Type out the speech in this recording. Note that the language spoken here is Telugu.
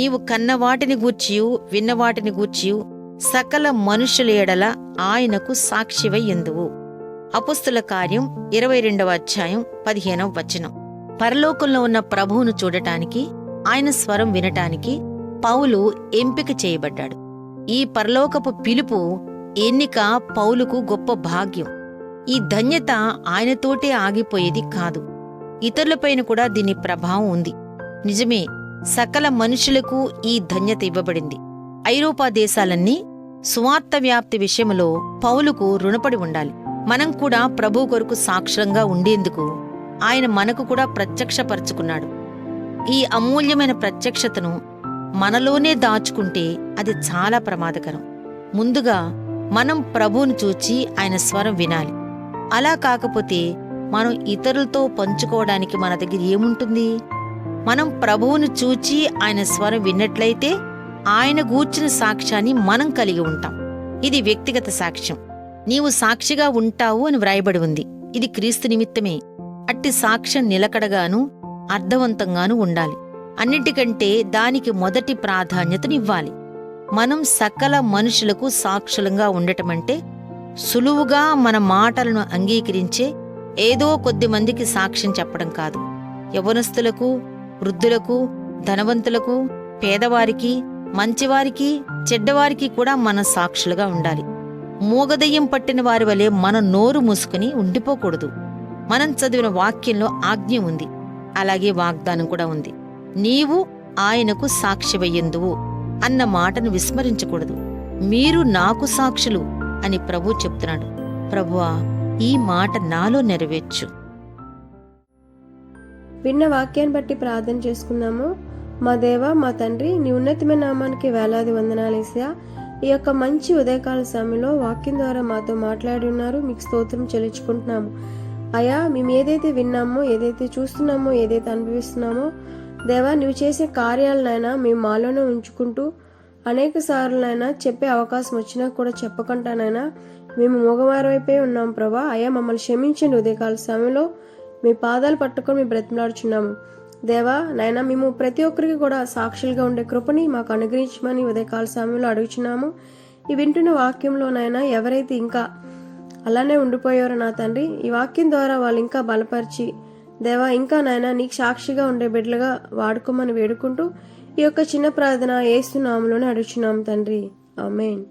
నీవు కన్నవాటిని గూర్చియు విన్నవాటిని గూర్చియు సకల మనుషుల ఎడల ఆయనకు సాక్షివై ఎందువు. అపుస్తల కార్యం 22వ అధ్యాయం 15వ వచనం. పరలోకంలో ఉన్న ప్రభువును చూడటానికి, ఆయన స్వరం వినటానికి పౌలు ఎంపిక చేయబడ్డాడు. ఈ పరలోకపు పిలుపు, ఎన్నిక పౌలుకు గొప్ప భాగ్యం. ఈ ధన్యత ఆయనతోటే ఆగిపోయేది కాదు, ఇతరులపైన కూడా దీని ప్రభావం ఉంది. నిజమే, సకల మనుషులకు ఈ ధన్యత ఇవ్వబడింది. ఐరోపా దేశాలన్నీ సువార్త వ్యాప్తి విషయంలో పౌలుకు రుణపడి ఉండాలి. మనం కూడా ప్రభు కొరకు సాక్షరంగా ఉండేందుకు ఆయన మనకు కూడా ప్రత్యక్షపరుచుకున్నాడు. ఈ అమూల్యమైన ప్రత్యక్షతను మనలోనే దాచుకుంటే అది చాలా ప్రమాదకరం. ముందుగా మనం ప్రభువును చూచి ఆయన స్వరం వినాలి. అలా కాకపోతే మనం ఇతరులతో పంచుకోవడానికి మన దగ్గర ఏముంటుంది? మనం ప్రభువును చూచి ఆయన స్వరం విన్నట్లయితే ఆయన గూర్చిన సాక్ష్యాన్ని మనం కలిగి ఉంటాం. ఇది వ్యక్తిగత సాక్ష్యం. నీవు సాక్షిగా ఉంటావు అని వ్రాయబడి ఉంది. ఇది క్రీస్తు నిమిత్తమే. అట్టి సాక్ష్యం నిలకడగాను అర్థవంతంగానూ ఉండాలి. అన్నిటికంటే దానికి మొదటి ప్రాధాన్యతనివ్వాలి. మనం సకల మనుషులకు సాక్షులంగా ఉండటమంటే సులువుగా మన మాటలను అంగీకరించే ఏదో కొద్ది మందికి సాక్ష్యం చెప్పడం కాదు. యవ్వనస్తులకు, వృద్ధులకు, ధనవంతులకు, పేదవారికి, మంచివారికి, చెడ్డవారికి కూడా మనం సాక్షులుగా ఉండాలి. మూగదయ్యం పట్టిన వారి వలె మనం నోరు మూసుకుని ఉండిపోకూడదు. మనం చదివిన వాక్యంలో ఆజ్ఞ ఉంది, అలాగే వాగ్దానం కూడా ఉంది. నీవు ఆయనకు సాక్షివయ్యందువు అన్న మాటను విస్మరించకూడదు. మీరు నాకు సాక్షులు అని ప్రభు చెప్తున్నాడు. ప్రభువా, ఈ మాట నాలో నెరవేర్చు. విన్న వాక్యాన్ని బట్టి ప్రార్థన చేసుకుందాము. మా దేవ, మా తండ్రి, నీ ఉన్నతమైన నామానికి వేలాది వందనాలేసా. ఈ యొక్క మంచి ఉదయకాల సమయంలో వాక్యం ద్వారా మాతో మాట్లాడి ఉన్నారు. మీకు స్తోత్రం చెల్లించుకుంటున్నాము. అయా, మేము ఏదైతే విన్నామో, ఏదైతే చూస్తున్నామో, ఏదైతే అనుభవిస్తున్నామో దేవా, నువ్వు చేసే కార్యాలనైనా మేము మాలోనే ఉంచుకుంటూ అనేక సార్లునైనా చెప్పే అవకాశం వచ్చినా కూడా చెప్పకుండానైనా మేము మోగమారైపోయి ఉన్నాం ప్రభా. అయ్యా, మమ్మల్ని క్షమించండి. ఉదయకాల సమయంలో మీ పాదాలు పట్టుకొని మేము బ్రతిమలాడుచున్నాము దేవా. నైనా మేము ప్రతి ఒక్కరికి కూడా సాక్షులుగా ఉండే కృపని మాకు అనుగ్రహించమని ఉదయకాల సమయంలో అడుగుచున్నాము. ఈ వింటున్న వాక్యంలోనైనా ఎవరైతే ఇంకా అలానే ఉండిపోయారో నా తండ్రి, ఈ వాక్యం ద్వారా వాళ్ళు ఇంకా బలపరిచి దేవా, ఇంకా నాయనా నీకు సాక్షిగా ఉండే బిడ్డలుగా వాడుకోమని వేడుకుంటూ ఈ యొక్క చిన్న ప్రార్థన యేసు నామములోనే అడుగుచున్నాము తండ్రి. ఆమేన్.